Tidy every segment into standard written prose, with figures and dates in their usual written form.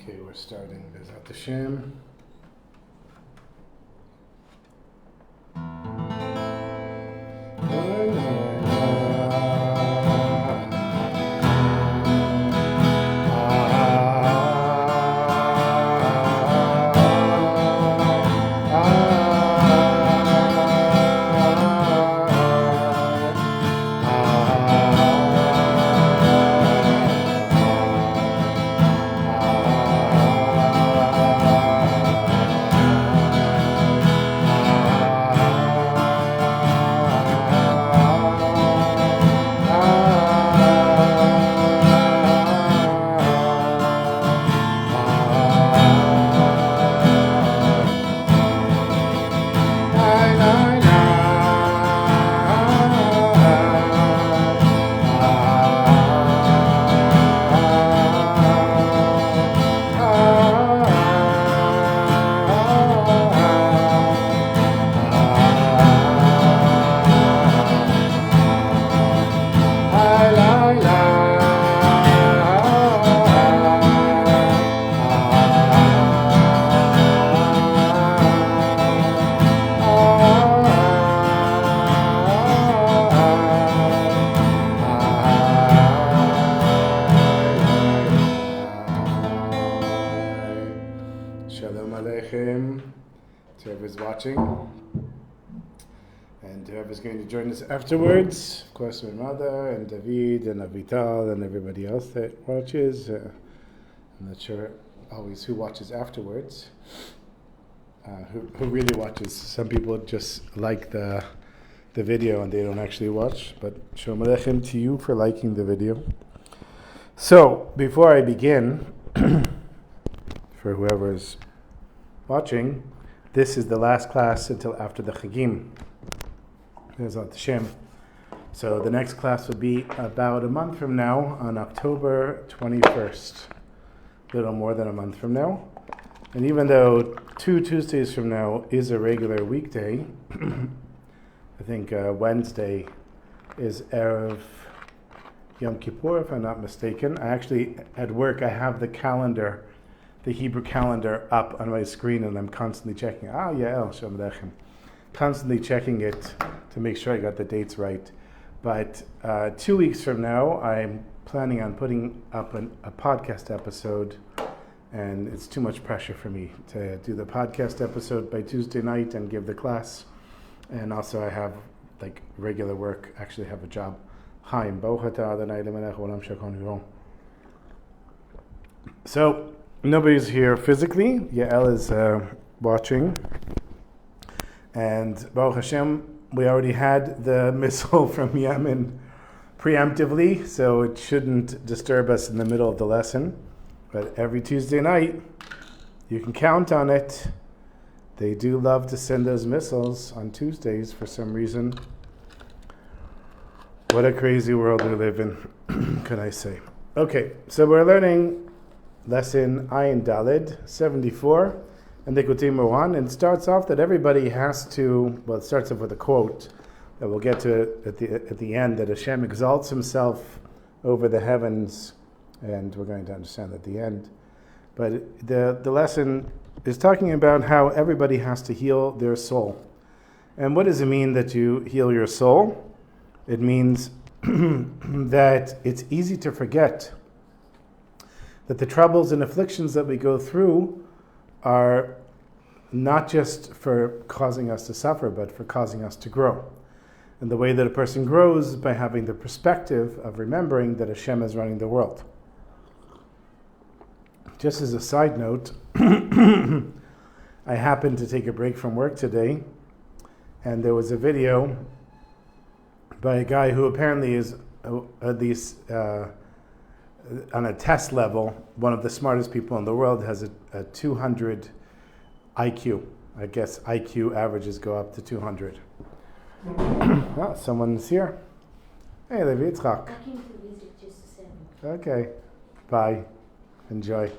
Okay, we're starting Bezat Hashem. Whoever's watching and whoever's going to join us afterwards, of course my mother and David and Avital and everybody else that watches. I'm not sure always who watches afterwards, who really watches. Some people just like the video and they don't actually watch, but Shalom Aleichem to you for liking the video. So before I begin, for whoever's watching, this is the last class until after the Chagim. Bezat Hashem. So the next class will be about a month from now on October 21st. A little more than a month from now. And even though 2 Tuesdays from now is a regular weekday, I think Wednesday is Erev Yom Kippur, if I'm not mistaken. I actually, at work, I have the calendar, the Hebrew calendar up on my screen, and I'm constantly checking. Shalom Aleichem. Constantly checking it to make sure I got the dates right. But 2 weeks from now, I'm planning on putting up a podcast episode, and it's too much pressure for me to do the podcast episode by Tuesday night and give the class. And also I have like regular work, actually have a job. So, nobody's here physically. Yael is watching. And Baruch Hashem, we already had the missile from Yemen preemptively, so it shouldn't disturb us in the middle of the lesson. But every Tuesday night, you can count on it. They do love to send those missiles on Tuesdays for some reason. What a crazy world we live in, can I say. Okay, so we're learning lesson Ayin Daled 74 and Likutey Moharan, and it starts off that everybody has to, well, it starts off with a quote that we'll get to at the end, that Hashem exalts himself over the heavens, and we're going to understand at the end. But the lesson is talking about how everybody has to heal their soul. And what does it mean that you heal your soul? It means that it's easy to forget that the troubles and afflictions that we go through are not just for causing us to suffer, but for causing us to grow. And the way that a person grows is by having the perspective of remembering that Hashem is running the world. Just as a side note, I happened to take a break from work today, and there was a video by a guy who apparently is at least on a test level, one of the smartest people in the world, has a 200 IQ. I guess IQ averages go up to 200. Oh, someone's here. Hey, Levi Yitzchak. I came to visit just a second. Okay, bye. Enjoy.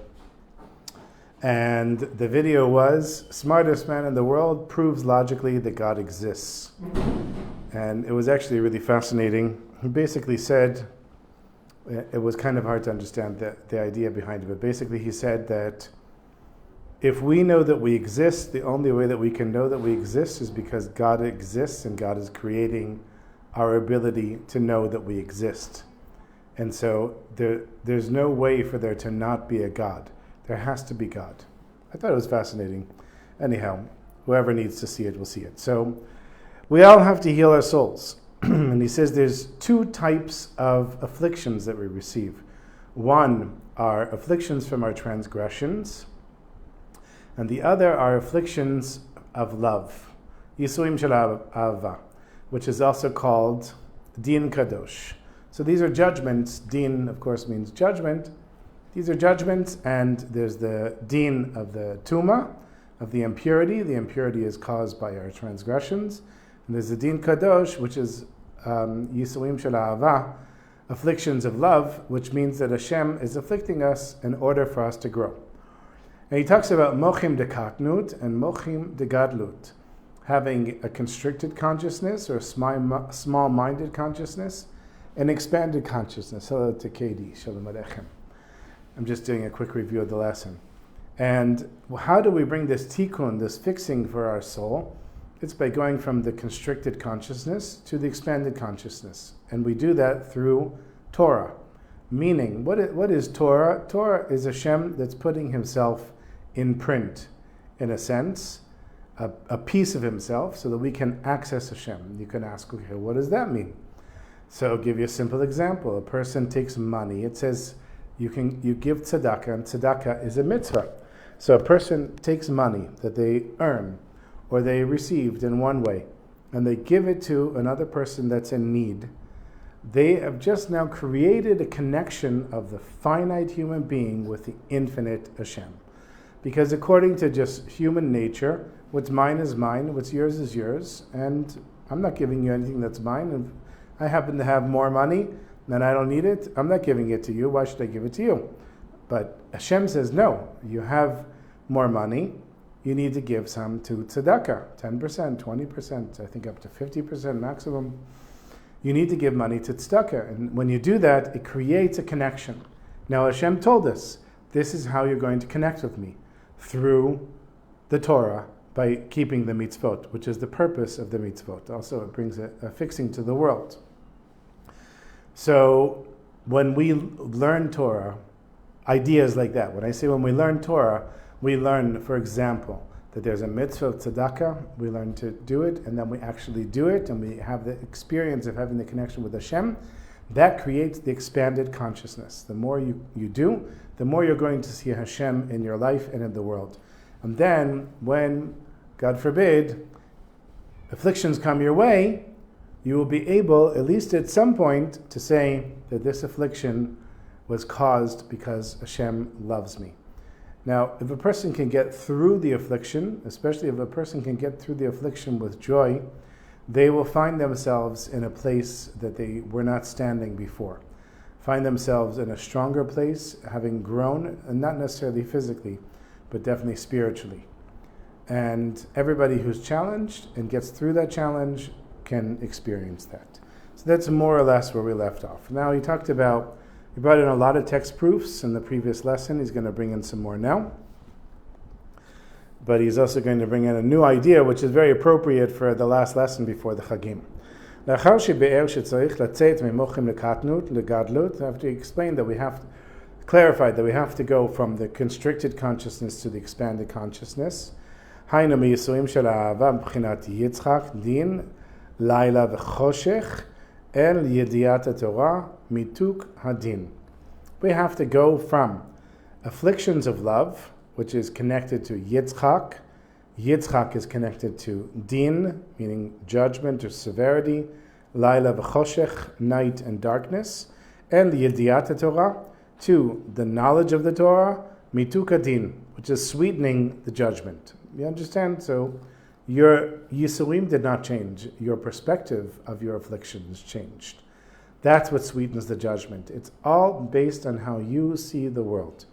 And the video was, smartest man in the world proves logically that God exists. And it was actually really fascinating. He basically said It was kind of hard to understand the idea behind it, but basically he said that if we know that we exist, the only way that we can know that we exist is because God exists and God is creating our ability to know that we exist. And so there's no way for there to not be a God. There has to be God. I thought it was fascinating. Anyhow, whoever needs to see it will see it. So we all have to heal our souls. And he says there's two types of afflictions that we receive. One are afflictions from our transgressions, and the other are afflictions of love, Yisuim shel Ahava, which is also called Din Kadosh. So these are judgments. Din, of course, means judgment. These are judgments, and there's the Din of the Tuma, of the impurity. The impurity is caused by our transgressions. And there's the Din Kadosh, which is Yisuim shel Ahava, afflictions of love, which means that Hashem is afflicting us in order for us to grow. And he talks about mochim de katnut and mochim de gadlut, having a constricted consciousness or small-minded consciousness, and expanded consciousness. Hello to Katie, Shalom Aleichem. I'm just doing a quick review of the lesson. And how do we bring this tikkun, this fixing for our soul? It's by going from the constricted consciousness to the expanded consciousness. And we do that through Torah. Meaning, what is Torah? Torah is Hashem that's putting himself in print, in a sense, a piece of himself, so that we can access Hashem. You can ask, okay, what does that mean? So I'll give you a simple example. A person takes money. It says you give tzedakah, and tzedakah is a mitzvah. So a person takes money that they earn or they received in one way, and they give it to another person that's in need. They have just now created a connection of the finite human being with the infinite Hashem. Because according to just human nature, what's mine is mine, what's yours is yours, and I'm not giving you anything that's mine. If I happen to have more money and I don't need it, I'm not giving it to you. Why should I give it to you? But Hashem says, no, you have more money, you need to give some to tzedakah, 10%, 20%, I think up to 50% maximum. You need to give money to tzedakah. And when you do that, it creates a connection. Now Hashem told us, this is how you're going to connect with me, through the Torah, by keeping the mitzvot, which is the purpose of the mitzvot. Also, it brings a fixing to the world. So when we learn Torah, ideas like that. When I say when we learn Torah, we learn, for example, that there's a mitzvah of tzedakah, we learn to do it, and then we actually do it, and we have the experience of having the connection with Hashem. That creates the expanded consciousness. The more you do, the more you're going to see Hashem in your life and in the world. And then, when, God forbid, afflictions come your way, you will be able, at least at some point, to say that this affliction was caused because Hashem loves me. Now, if a person can get through the affliction, especially if a person can get through the affliction with joy, they will find themselves in a place that they were not standing before. Find themselves in a stronger place, having grown, and not necessarily physically, but definitely spiritually. And everybody who's challenged and gets through that challenge can experience that. So that's more or less where we left off. Now he brought in a lot of text proofs in the previous lesson. He's going to bring in some more now. But he's also going to bring in a new idea, which is very appropriate for the last lesson before the Chagim. After he explained that we have to clarify that we have to go from the constricted consciousness to the expanded consciousness. El Yediat Torah Mituk Hadin. We have to go from afflictions of love, which is connected to Yitzchak. Yitzchak is connected to Din, meaning judgment or severity. Laila v'choshech, night and darkness. El Yediat Torah, to the knowledge of the Torah, Mituk Hadin, which is sweetening the judgment. You understand? So your Yisurim did not change. Your perspective of your afflictions changed. That's what sweetens the judgment. It's all based on how you see the world.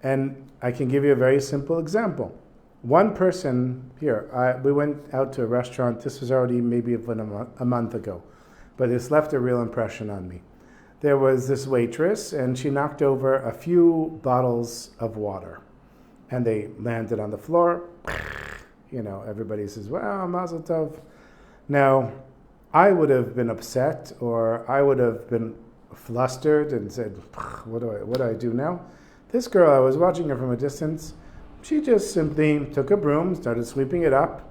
And I can give you a very simple example. One person here, we went out to a restaurant. This was already maybe a month ago, but it's left a real impression on me. there was this waitress, and she knocked over a few bottles of water, and they landed on the floor. Everybody says, "Well, Mazel Tov." Now, I would have been upset, or I would have been flustered and said, "What do I do now?" This girl, I was watching her from a distance. She just simply took a broom, started sweeping it up,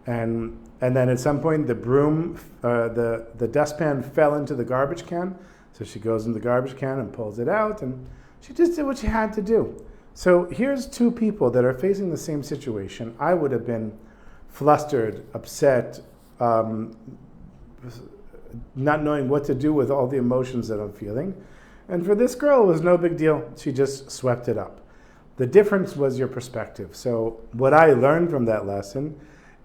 and then at some point the broom, the dustpan fell into the garbage can. So she goes in the garbage can and pulls it out, and she just did what she had to do. So here's two people that are facing the same situation. I would have been flustered, upset, not knowing what to do with all the emotions that I'm feeling. And for this girl, it was no big deal. She just swept it up. The difference was your perspective. So what I learned from that lesson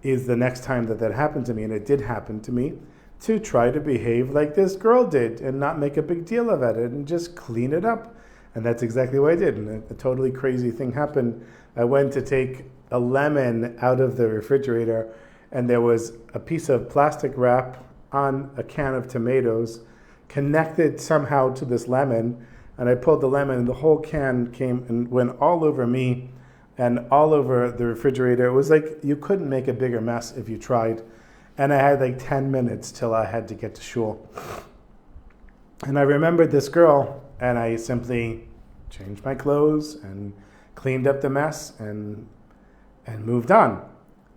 is the next time that happened to me, and it did happen to me, to try to behave like this girl did and not make a big deal of it and just clean it up. And that's exactly what I did. And a totally crazy thing happened. I went to take a lemon out of the refrigerator, and there was a piece of plastic wrap on a can of tomatoes connected somehow to this lemon, and I pulled the lemon, and the whole can came and went all over me and all over the refrigerator. It was like you couldn't make a bigger mess if you tried. And I had like 10 minutes till I had to get to shul. And I remembered this girl, and I simply changed my clothes and cleaned up the mess and moved on.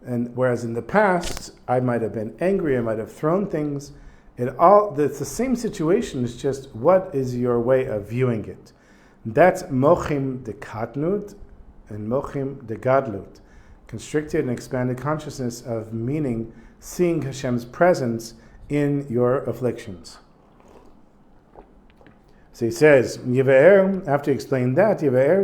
And whereas in the past, I might have been angry, I might have thrown things. It's the same situation, it's just what is your way of viewing it. That's mochim de katnut and mochim de gadlut. Constricted and expanded consciousness of meaning, seeing Hashem's presence in your afflictions. So he says, Yivaer, after he explained that, Yivaer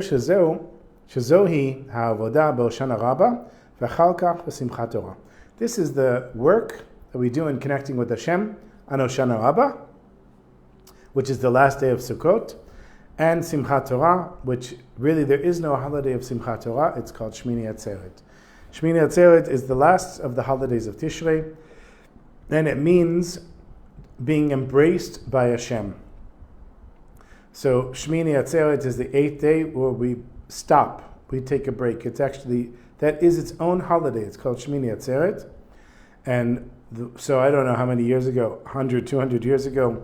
shazohi ha'avodah b'Hoshana Raba v'chal kach v'Simchat Torah. This is the work that we do in connecting with Hashem on Hoshana Raba, which is the last day of Sukkot, and Simchat Torah, which really there is no holiday of Simchat Torah. It's called Shmini Atzeret. Shmini Atzeret is the last of the holidays of Tishrei, and it means being embraced by Hashem. So Shmini Atzeret is the 8th day where we stop, we take a break. It's actually, that is its own holiday. It's called Shmini Atzeret. And so I don't know how many years ago, 100, 200 years ago,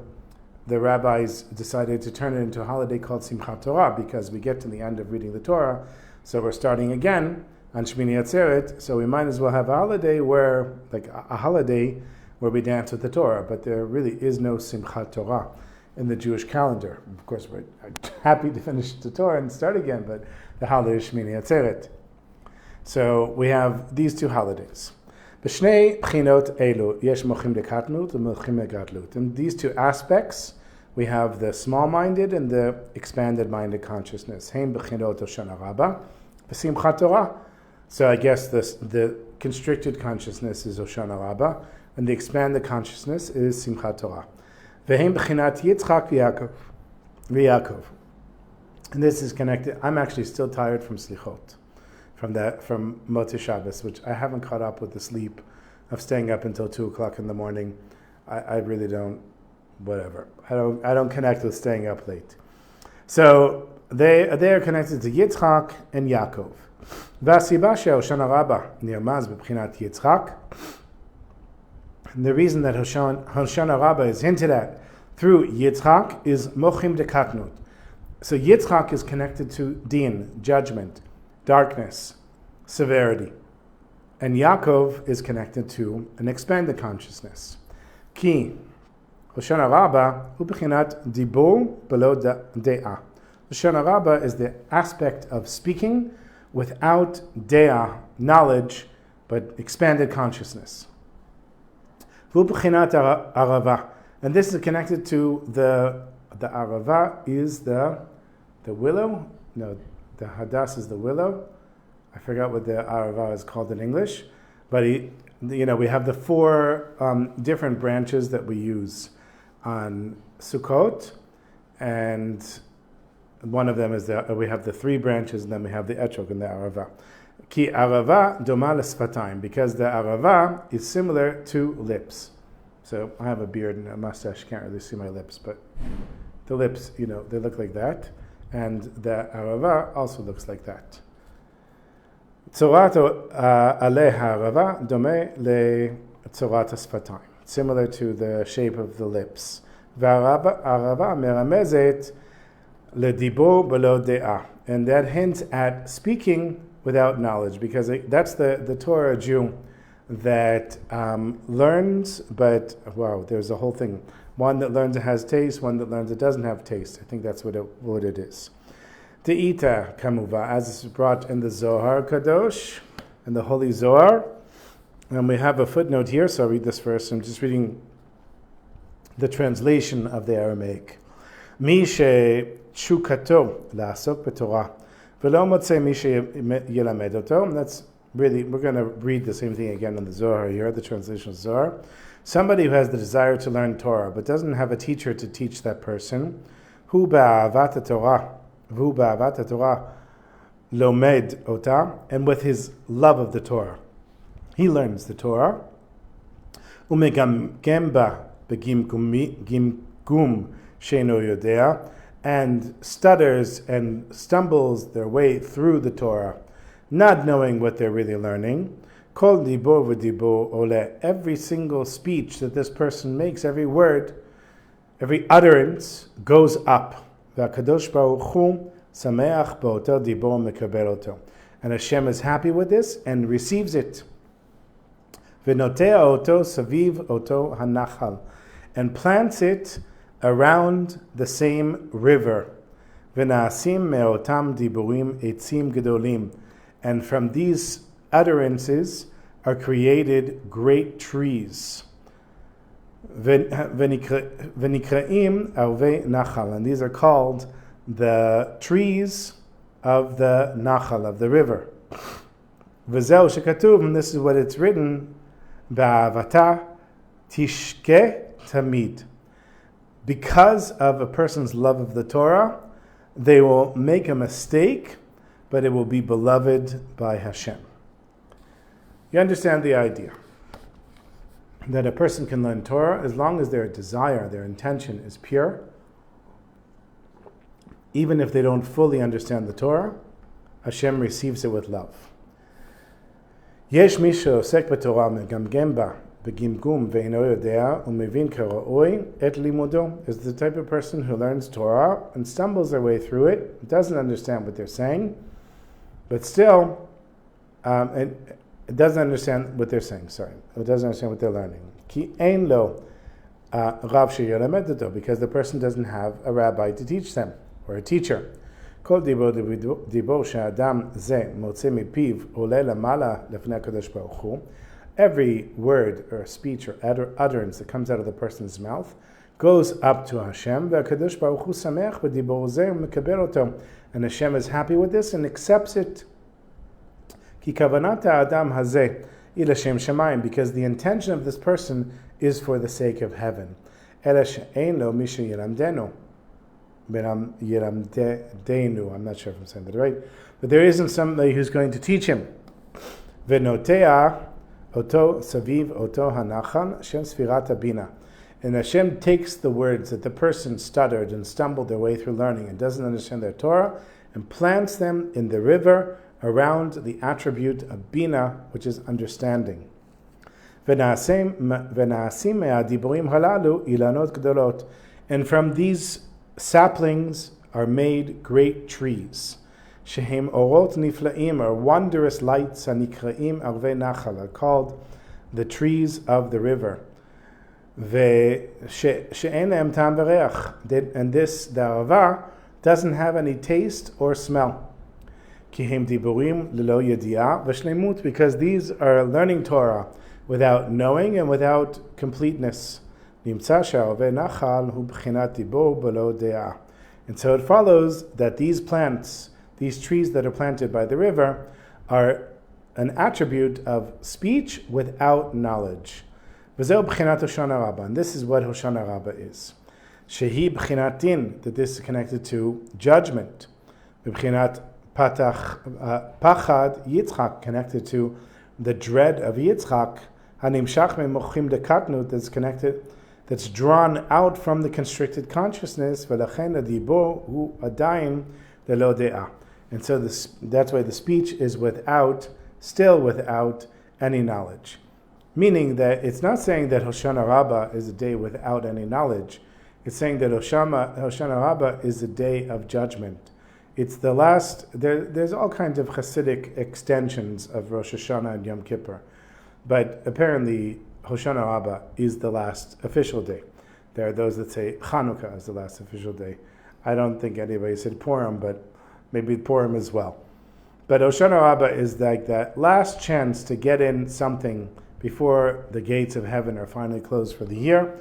the rabbis decided to turn it into a holiday called Simchat Torah, because we get to the end of reading the Torah, so we're starting again on Shmini Atzeret, so we might as well have a holiday where we dance with the Torah, but there really is no Simchat Torah in the Jewish calendar. Of course, we're happy to finish the Torah and start again, but the holiday is Shmini Atzeret. So we have these two holidays. B'shnei b'chinot elu yesh mochim dekatnut and mochim degadlut. In these two aspects, we have the small-minded and the expanded-minded consciousness. Hein b'chinot Hoshana Raba, v'Simchat Torah. So I guess the constricted consciousness is Hoshana Raba, and the expanded consciousness is Simchat Torah. V'heim b'chinat Yitzchak v'Yaakov. And this is connected. I'm actually still tired from Slichot, from Motzei Shabbos, which I haven't caught up with the sleep of staying up until 2 o'clock in the morning. I really don't, whatever. I don't connect with staying up late. So they are connected to Yitzchak and Yaakov. והסיבה שהושנה רבה נרמז בבחינת יצחק, the reason that Hoshana Raba is hinted at through Yitzchak is mochim dekatnut. So Yitzchak is connected to din, judgment, darkness, severity. And Yaakov is connected to an expanded consciousness. Ki Hoshana Raba hu b'chinat dibur b'lo de'ah. Hoshana Raba is the aspect of speaking without de'ah, knowledge, but expanded consciousness. Hu b'chinat arava. And this is connected to the arava is the willow. No, the hadas is the willow. I forgot what the arava is called in English, but we have the 4 different branches that we use on Sukkot, and one of them is we have the 3 branches, and then we have the etrog and the arava. Ki arava doma lesfatayim, because the arava is similar to lips. So I have a beard and a mustache, can't really see my lips, but The lips, they look like that. And the arava also looks like that. צורת עלי הערבה דומה לצורת השפתיים, similar to the shape of the lips. והערבה מרמזת לדיבור בלא דעה, and that hints at speaking without knowledge, because that's the Torah Jew that learns, but there's a whole thing. One that learns it has taste, one that learns it doesn't have taste. I think that's what it is. Te'ita kamuva, as is brought in the Zohar Kadosh, in the Holy Zohar. And we have a footnote here, so I'll read this first. I'm just reading the translation of the Aramaic. Mi she'chukato la'asok b'Torah, v'lo motzei mi she'yelamed oto. And that's really, we're going to read the same thing again in the Zohar here, the translation of Zohar. Somebody who has the desire to learn Torah, but doesn't have a teacher to teach that person, hu ba'avat Torah, v'hu ba'avat Torah lomed ota, and with his love of the Torah, he learns the Torah. Umegam ba begimgum she'eno yodea, and stutters and stumbles their way through the Torah, not knowing what they're really learning. Kol dibor v'dibor ole, every single speech that this person makes, every word, every utterance goes up. V'akadosh baruch hu sameach b'oto dibor mekabel oto, and Hashem is happy with this and receives it. V'notea oto saviv oto hanachal, and plants it around the same river. V'naasim me'otam diburim etzim gedolim, and from these utterances are created great trees. V'nikraim arvei nachal, and these are called the trees of the nachal, of the river. V'zeu shekatuv, and this is what it's written, ba'avata tishke tamid. Because of a person's love of the Torah, they will make a mistake, but it will be beloved by Hashem. You understand the idea that a person can learn Torah as long as their desire, their intention is pure. Even if they don't fully understand the Torah, Hashem receives it with love. Yesh mi she'osek b'Torah megamgem ba begimgum ve'eno yodea umevin karaoi et limudo, is the type of person who learns Torah and stumbles their way through it, doesn't understand what they're saying, but still, it doesn't understand what they're saying. It doesn't understand what they're learning. Ki ein lo rav sheyelamed oto, because the person doesn't have a rabbi to teach them or a teacher. Kol dibor she'adam ze motze mipiv ole lamala lefnei HaKadosh Baruch Hu. Every word or speech or utterance that comes out of the person's mouth goes up to Hashem. VeHaKadosh Baruch Hu sameach b'dibor ze umekabel oto, and Hashem is happy with this and accepts it. Ki kavanat ha'adam hazeh ilashem shamayim, because the intention of this person is for the sake of heaven. Ela she'ein lo mi she'yilamdenu. I'm not sure if I'm saying that right, but there isn't somebody who's going to teach him. V'notea oto saviv oto hanachal shem sfirat bina, and Hashem takes the words that the person stuttered and stumbled their way through learning and doesn't understand their Torah, and plants them in the river around the attribute of bina, which is understanding. V'naasim me'adiburim halalu ilanot gdolot, and from these saplings are made great trees. Shehem orot niflaim, are wondrous lights, anikraim arvei nachal, are called the trees of the river. She'en lehem tam v'reach, and this, the arava, doesn't have any taste or smell. Kihem diburim lelo yediah v'shleimut, because these are learning Torah without knowing and without completeness. And so it follows that these plants, these trees that are planted by the river, are an attribute of speech without knowledge. And this is what Hoshana Raba is. Shehi b'chinatin, that this is connected to judgment. B'chinat pachad Yitzchak, connected to the dread of Yitzchak. Hanimshach me'mochim dekatnut, that's connected, that's drawn out from the constricted consciousness. ולכן הדיבור הוא עדיין ללא דעה. And so that's why the speech is still without any knowledge. Meaning that it's not saying that Hoshana Raba is a day without any knowledge. It's saying that Hoshana Raba is a day of judgment. It's the last, there's all kinds of Hasidic extensions of Rosh Hashanah and Yom Kippur. But apparently Hoshana Raba is the last official day. There are those that say Chanukah is the last official day. I don't think anybody said Purim, but maybe Purim as well. But Hoshana Rabbah is like that last chance to get in something before the gates of heaven are finally closed for the year.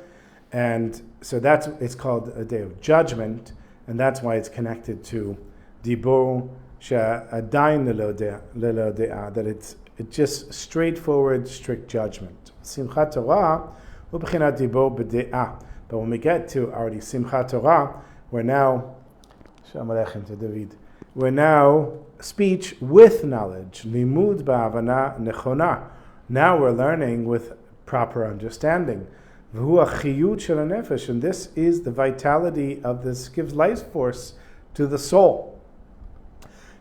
And so it's called a day of judgment, and that's why it's connected to Dibur She'adayin lelo de'ah, that it's just straightforward, strict judgment. Simchat Torah hu b'chinat dibur b'de'ah. But when we get to already Simchat Torah, we're now Shalom Aleichem to David. We're now speech with knowledge. Limud ba'avana nechona. Now we're learning with proper understanding. V'hu achiyut shel hanefesh, and this is the vitality of this, gives life force to the soul.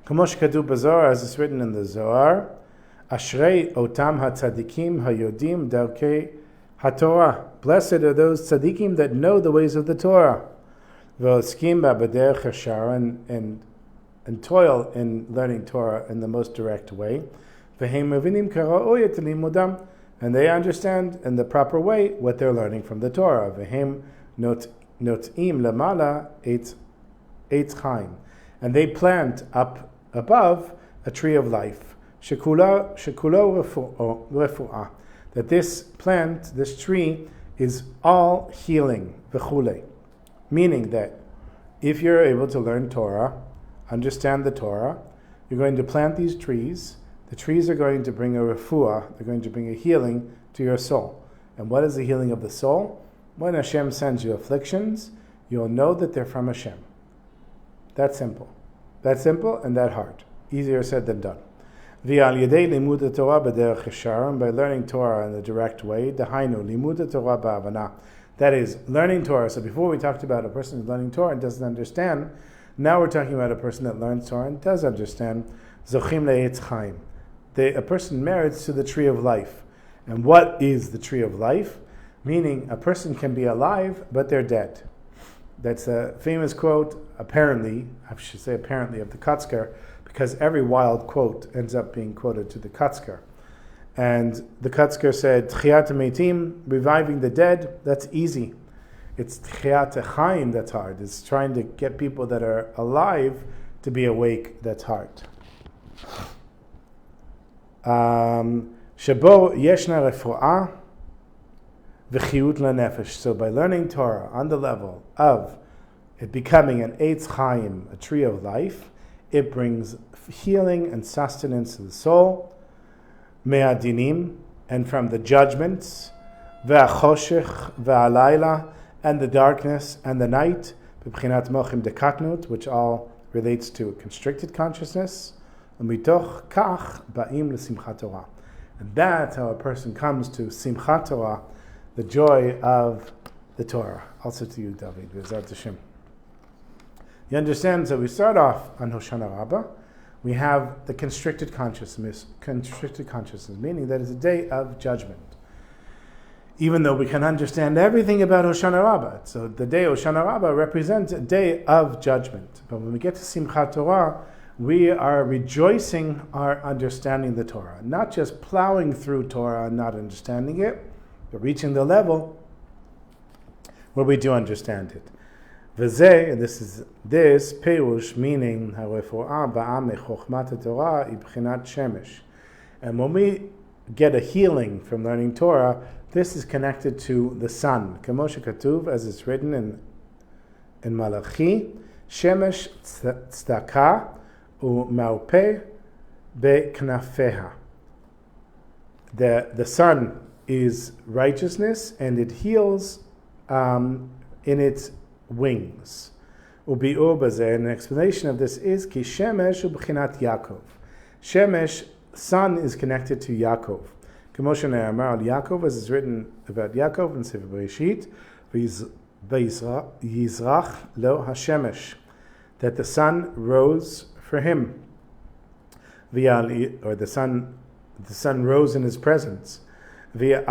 Kamo shekatuv b'Zohar, as it's written in the Zohar, Ashrei otam hatzadikim hayodim darkei haTorah. Blessed are those tzadikim that know the ways of the Torah. V'oskim ba'b'derech hashara, and toil in learning Torah in the most direct way. V'hem mevinim kara'oi et limudam, and they understand in the proper way what they're learning from the Torah. V'hem notim lamala eitz chaim, and they plant up above a tree of life. Shekulo refu'ah, that this plant, this tree, is all healing. V'chulei, meaning that if you're able to learn Torah, understand the Torah, you're going to plant these trees. The trees are going to bring a refuah, they're going to bring a healing to your soul. And what is the healing of the soul? When Hashem sends you afflictions, you'll know that they're from Hashem. That's simple. That's simple and that hard. Easier said than done. V'al yedei limud Torah b'derech yashar, by learning Torah in the direct way, dahainu limud Torah ba'avana. That is, learning Torah. So before we talked about a person who's learning Torah and doesn't understand, now we're talking about a person that learns Torah and does understand. Zochim le'etz chaim. A person merits to the tree of life. And what is the tree of life? Meaning, a person can be alive, but they're dead. That's a famous quote, apparently, I should say apparently, of the Kotzker, because every wild quote ends up being quoted to the Kotzker. And the Kotzker said, Tchiat meitim, reviving the dead, that's easy. It's Tchiat chaim that's hard. It's trying to get people that are alive to be awake that's hard. Shabo yeshna refu'ah v'chiyut lanefesh. So by learning Torah on the level of it becoming an eitz chaim, a tree of life, it brings healing and sustenance to the soul. Me'adinim, and from the judgments, ve'achoshech ve'alayla, and the darkness and the night, b'bchinat mochim dekatnut, which all relates to constricted consciousness. Umitoch kach ba'im l'simchat Torah. And that's how a person comes to Simchat Torah, the joy of the Torah. Also to you, David. B'ezrat Hashem. You understand, so we start off on Hoshana Raba. We have the constricted consciousness, meaning that it's a day of judgment. Even though we can understand everything about Hoshana Raba. So the day Hoshana Raba represents a day of judgment. But when we get to Simchat Torah, we are rejoicing our understanding the Torah. Not just plowing through Torah and not understanding it, but reaching the level where we do understand it. V'zeh, and this Perush, meaning harefuah ba'am mechochmat Torah ibchinat shemesh. And when we get a healing from learning Torah, this is connected to the sun. Kamo shekatuv, as it's written in Malachi, shemesh tzedakah u'maupeh be'knafeha. The sun is righteousness and it heals in its wings. Ubi'ur bazeh, and an explanation of this is ki shemesh u'b'chinat Yaakov. Shemesh, sun, is connected to Yaakov. Kamo shene'amar al Yaakov, as is written about Yaakov in Sefer Bereshit, Yizrach lo hashemesh, that the sun rose for him. Or the sun rose in his presence. And through the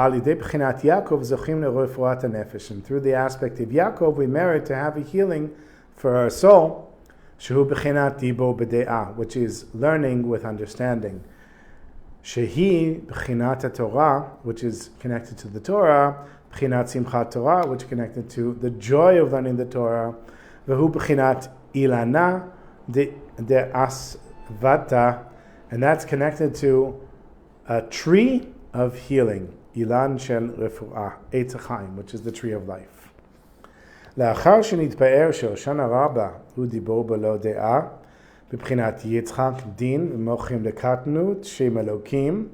aspect of Yaakov, we merit to have a healing for our soul, which is learning with understanding. Shehi b'chinat Torah, which is connected to the Torah, b'chinat Simchat Torah, which is connected to the joy of learning the Torah, v'hu b'chinat ilana de asvata, and that's connected to a tree of healing, ilan shel refuah, Eitz Chaim, which is the tree of life. לאחר שנתפאר שהושנה רבה הוא דיבור בלא דעה, בבחינת יצחק דין ומוחים לקטנות שם אלוקים.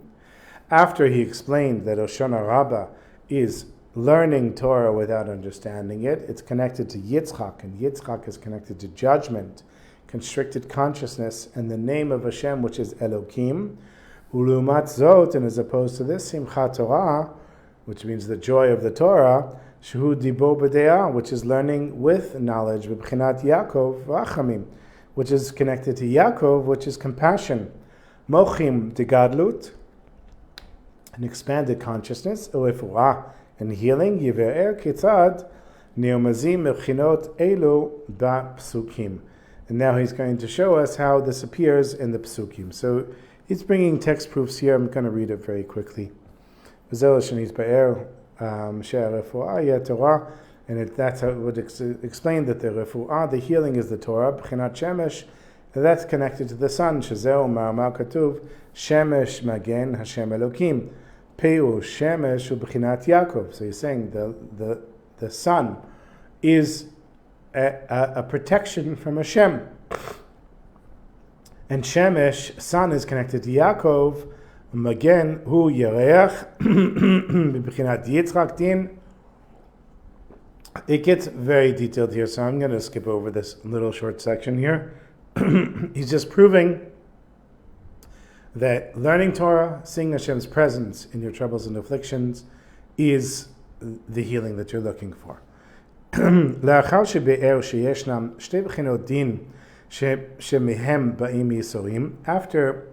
After he explained that Hoshana Raba is learning Torah without understanding it, it's connected to Yitzchak, and Yitzchak is connected to judgment, constricted consciousness, and the name of Hashem, which is Elokim. Ulumat zot, and as opposed to this, Simchat Torah, which means the joy of the Torah, Shehu dibo b'de'ah, which is learning with knowledge, b'bchinat Yaakov v'achamim, which is connected to Yaakov, which is compassion. Mochim degadlut, an expanded consciousness, ulefuah, and healing, yive'er kitzad, neomazim b'bchinot elu ba'psukim. And now he's going to show us how this appears in the psukim. So he's bringing text proofs here. I'm going to read it very quickly. And that's how it would explain that the refuah, the healing, is the Torah. B'chinat shemesh, and that's connected to the sun. Shezeu ma'amar katuv shemesh magen Hashem Elokim. Peu shemesh u'b'chinat Yaakov. So he's saying the sun is a protection from Hashem. And Shemesh, sun, is connected to Yaakov. Magen hu yereach b'bchinat Yitzchak din. It gets very detailed here, so I'm going to skip over this little short section here. He's just proving that learning Torah, seeing Hashem's presence in your troubles and afflictions, is the healing that you're looking for. לאחר שבאר שישנם שתי בחינות דין שמהם באים ייסורים, after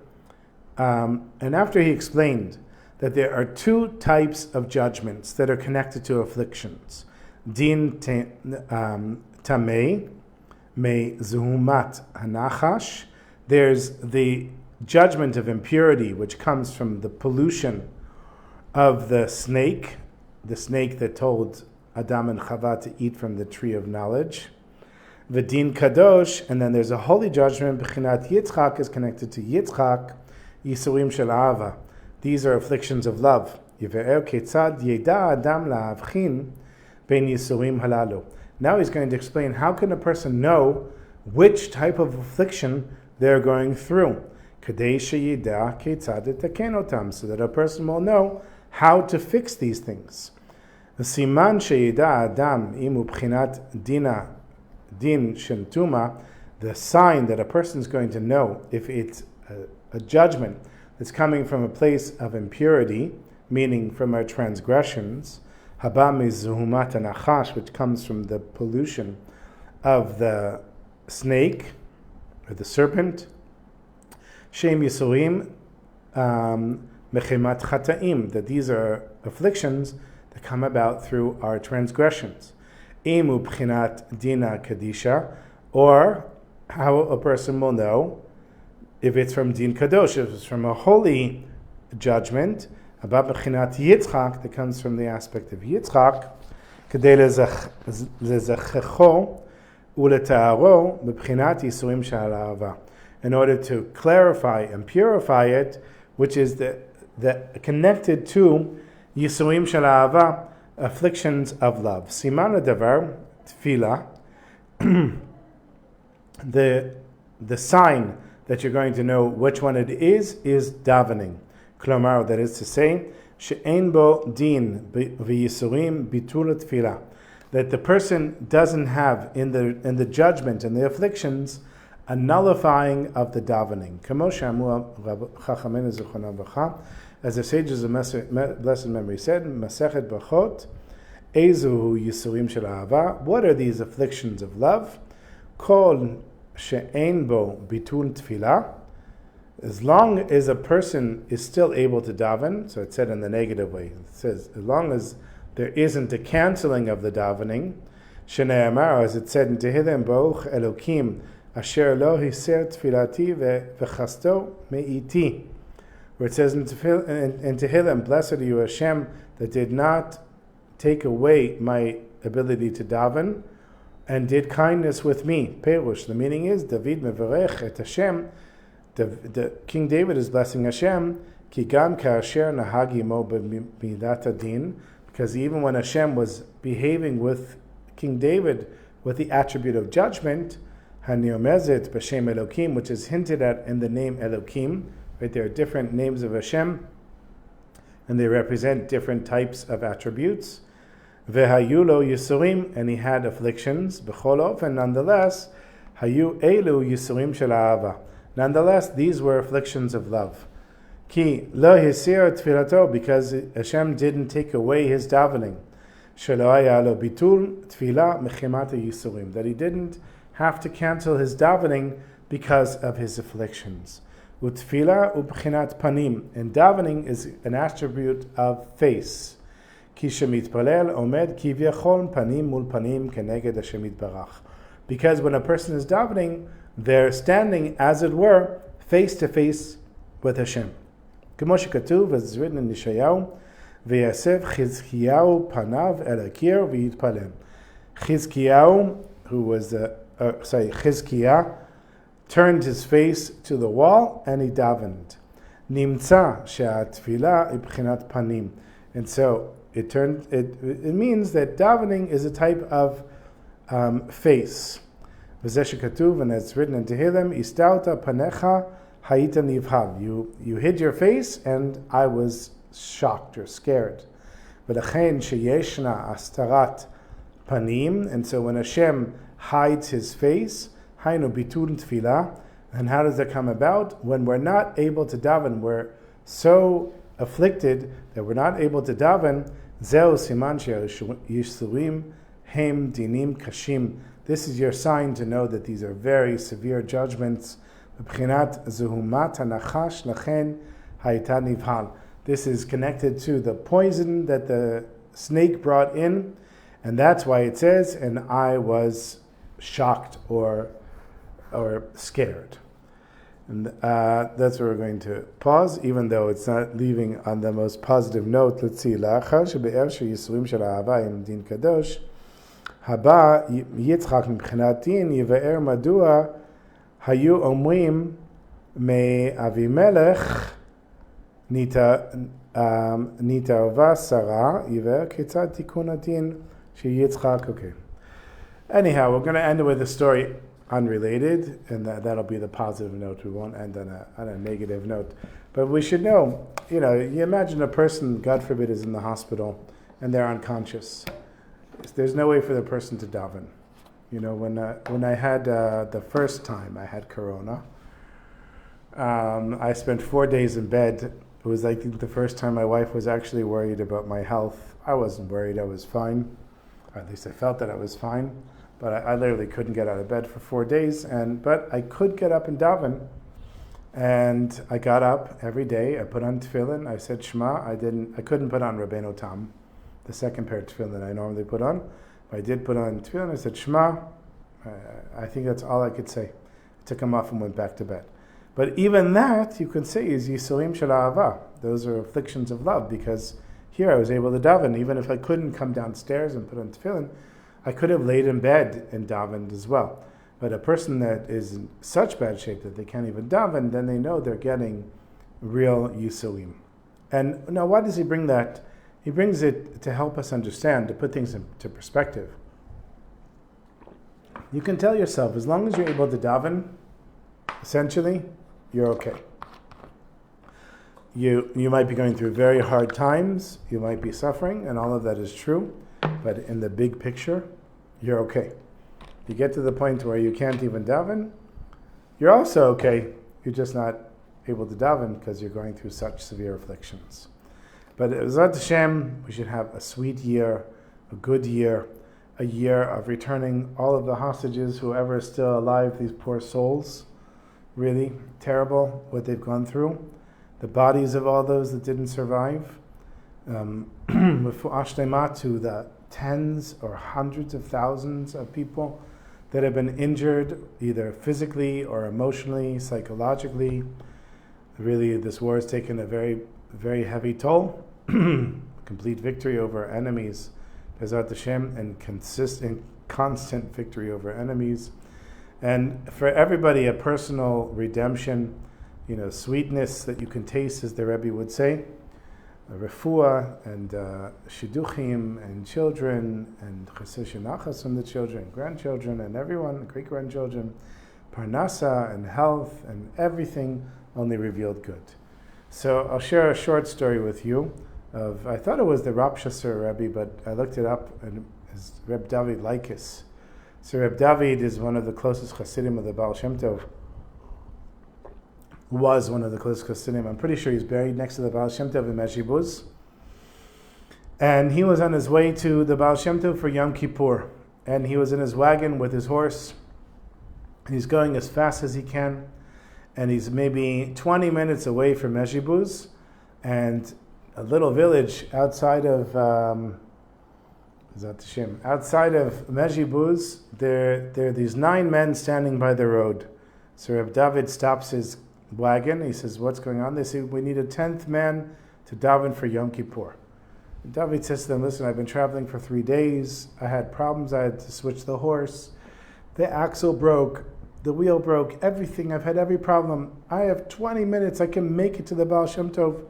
he explained that there are two types of judgments that are connected to afflictions, din tamei me zuhumat hanachash, there's the judgment of impurity which comes from the pollution of the snake that told Adam and Chava to eat from the tree of knowledge. V'din kadosh, and then there's a holy judgment. B'chinat Yitzchak is connected to Yitzchak. Yisurim shel ahava. These are afflictions of love. Yive'er ketzad yeda Adam la'avchin ben yisurim halalu. Now he's going to explain how can a person know which type of affliction they're going through. Kadei sheyeda ketzad etaken otam, so that a person will know how to fix these things. Siman sheyida Adam imu b'chinat din shel tuma, the sign that a person is going to know if it's a judgment that's coming from a place of impurity, meaning from our transgressions, haba mizuhumat anachash, which comes from the pollution of the snake or the serpent, shem yisurim mechemat chataim, that these are afflictions that come about through our transgressions. Imu b'chinat dina kadisha, or how a person will know if it's from din kadosh, if it's from a holy judgment, about b'chinat Yitzchak, that comes from the aspect of Yitzchak, kedei lezachecho uleta'aro b'chinat yisurim shel ahava, in order to clarify and purify it, which is the connected to Yisurim shel ahava, afflictions of love. Siman davar tefillah, the sign that you're going to know which one it is davening. Klomar, that is to say, she'en bo din v'yisurim bitul tefillah, that the person doesn't have in the judgment and the afflictions a nullifying of the davening. Kamo shamu chachamenu zichronam v'cha, as the sages of blessed memory said, Masechet Brachot, Ezuhu Yisurim Shel Ahava. What are these afflictions of love? Kol she'ein bo bitul tefillah. As long as a person is still able to daven, so it's said in the negative way. It says, as long as there isn't a canceling of the davening, Shne'amar, as it said in Tehillim, Baruch Elokim, Asher lo hiser tfilati v'chasto me'iti. Where it says in Tehillim, blessed are you Hashem, that did not take away my ability to daven, and did kindness with me. Perush, the meaning is, David mevarech et Hashem, the King David is blessing Hashem, ki gam ka'asher nahagi mo b'midat adin, because even when Hashem was behaving with King David with the attribute of judgment, haniomezet b'shem Elokim, which is hinted at in the name Elokim, right? There are different names of Hashem, and they represent different types of attributes. Vehayulo yisurim, and he had afflictions, b'cholof, and nonetheless, hayu elu yisurim shel ahava. Nonetheless, these were afflictions of love. Ki lo hisir tfilato, because Hashem didn't take away his davening. Shelo haya lo bitul tfila mechimata yisurim, that he didn't have to cancel his davening because of his afflictions. Utfila ubchinat panim, and davening is an attribute of face. Ki shemitpalel omed kivyachol panim mul panim keneged Hashem yitbarach. Because when a person is davening, they're standing, as it were, face to face with Hashem. K'mo shekatuv, as it's written in Yeshayahu, v'yasev Chizkiyahu panav el akir v'yitpalem. Chizkiyahu, who was Chizkiah, turned his face to the wall and he davened. Nimtza she'atfila ibchinat panim, and so it means that davening is a type of face. And it's written in Tehillim, Istauta panecha hayita nivhal. You hid your face and I was shocked or scared. V'lachein sheyeshna astarat panim, and so when Hashem hides his face, haynu bitul tefillah, and how does that come about? When we're not able to daven, we're so afflicted that we're not able to daven, zeu siman yisurim hem dinim kashim. This is your sign to know that these are very severe judgments. This is connected to the poison that the snake brought in, and that's why it says, and I was shocked or scared. And that's where we're going to pause, even though it's not leaving on the most positive note. Let's see. Haba Yitzchak מבחינת דין יבאר מדוע היו אומרים מאבימלך נתערבה שרה, יבאר כיצד תיקון הדין שיצחק. Okay. Anyhow, we're going to end with a story unrelated, and that'll be the positive note. We won't end on a negative note. But we should know, you imagine a person, God forbid, is in the hospital and they're unconscious. There's no way for the person to daven. When I had the first time I had corona, I spent 4 days in bed. It was like the first time my wife was actually worried about my health. I wasn't worried, I was fine. Or at least I felt that I was fine. But I literally couldn't get out of bed for 4 days. But I could get up and daven. And I got up every day. I put on tefillin. I said Shema. I couldn't put on Rabbeinu Tam, the second pair of tefillin I normally put on. But I did put on tefillin. I said Shema. I think that's all I could say. I took them off and went back to bed. But even that, you could say, is Yisurim Shel Ahava. Those are afflictions of love, because here I was able to daven. Even if I couldn't come downstairs and put on tefillin, I could have laid in bed and davened as well. But a person that is in such bad shape that they can't even daven, then they know they're getting real Yisurim. And now why does he bring that? He brings it to help us understand, to put things into perspective. You can tell yourself, as long as you're able to daven, essentially, you're okay. You might be going through very hard times, you might be suffering, and all of that is true, but in the big picture, you're okay. You get to the point where you can't even daven, you're also okay, you're just not able to daven because you're going through such severe afflictions. But B'ezrat Hashem, we should have a sweet year a good year, a year of returning all of the hostages, whoever is still alive, these poor souls. Really terrible what they've gone through. The bodies of all those that didn't survive. Refuah to the tens or hundreds of thousands of people that have been injured, either physically or emotionally, psychologically. Really, this war has taken a very, very heavy toll. Complete victory over enemies, Bezat Hashem, and constant victory over enemies. And for everybody, a personal redemption, sweetness that you can taste, as the Rebbe would say. Refuah and shidduchim and children and chesed shenachas from the children, grandchildren and everyone, great-grandchildren, parnasa and health and everything only revealed good. So I'll share a short story with you I thought it was the Rapshasur Rebbe, but I looked it up and it's Reb David Likis. So Reb David is one of the closest Hasidim of the Baal Shem Tov. Was one of the closest Hasidim. I'm pretty sure he's buried next to the Baal Shem Tov in Meshibuz. And he was on his way to the Baal Shem Tov for Yom Kippur. And he was in his wagon with his horse. And he's going as fast as he can. And he's maybe 20 minutes away from Meshibuz. And a little village outside of Meshibuz, there are these 9 men standing by the road. So Reb David stops his wagon. He says, "What's going on?" They say, "We need a 10th man to daven for Yom Kippur." And David says to them, "Listen, I've been traveling for 3 days. I had problems. I had to switch the horse. The axle broke. The wheel broke. Everything. I've had every problem. I have 20 minutes. I can make it to the Baal Shem Tov.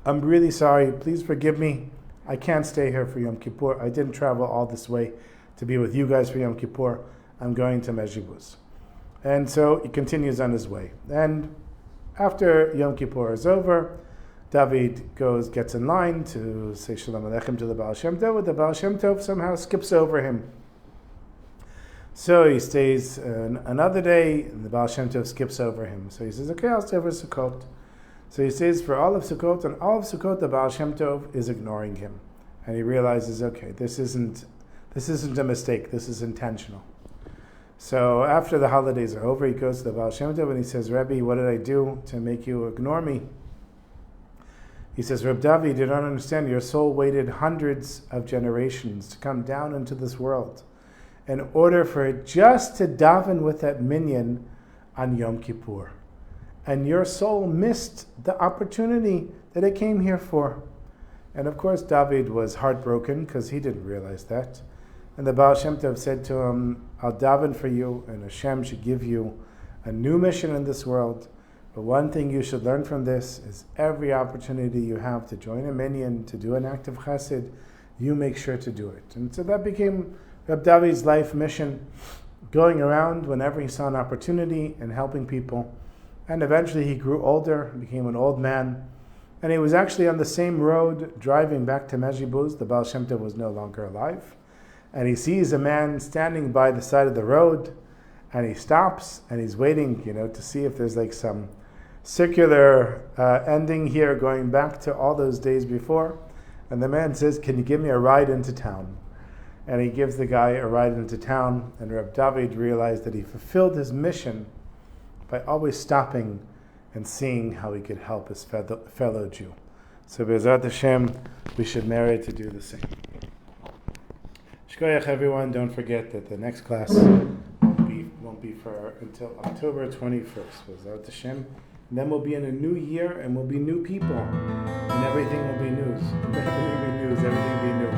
I'm really sorry. Please forgive me. I can't stay here for Yom Kippur. I didn't travel all this way to be with you guys for Yom Kippur. I'm going to Meshibuz." And so he continues on his way. And after Yom Kippur is over, David gets in line to say Shalom Aleichem to the Baal Shem Tov, but the Baal Shem Tov somehow skips over him. So he stays another day, and the Baal Shem Tov skips over him. So he says, "Okay, I'll stay over Sukkot." So he stays for all of Sukkot, and all of Sukkot, the Baal Shem Tov is ignoring him. And he realizes, okay, this isn't a mistake, this is intentional. So after the holidays are over, he goes to the Baal Shem Tov and he says, "Rebbe, what did I do to make you ignore me?" He says, "Reb David, you don't understand. Your soul waited hundreds of generations to come down into this world in order for it just to daven with that minyan on Yom Kippur. And your soul missed the opportunity that it came here for." And of course, David was heartbroken because he didn't realize that. And the Baal Shem Tov said to him, "I'll daven for you, and Hashem should give you a new mission in this world. But one thing you should learn from this is every opportunity you have to join a minyan, to do an act of chesed, you make sure to do it." And so that became Reb David's life mission, going around whenever he saw an opportunity and helping people. And eventually he grew older, became an old man. And he was actually on the same road driving back to Meshibuz. The Baal Shem Tov was no longer alive. And he sees a man standing by the side of the road, and he stops and he's waiting, to see if there's like some circular ending here going back to all those days before. And the man says, "Can you give me a ride into town?" And he gives the guy a ride into town, and Reb David realized that he fulfilled his mission by always stopping and seeing how he could help his fellow Jew. So Be'ezrat Hashem, we should merit to do the same. Shkoyach, everyone. Don't forget that the next class won't be until October 21st. Be'ezrat Hashem. And then we'll be in a new year, and we'll be new people, and everything will be news. Everything will be new.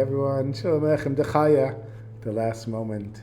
everyone. Shalom Aleichem Dechaya, the last moment.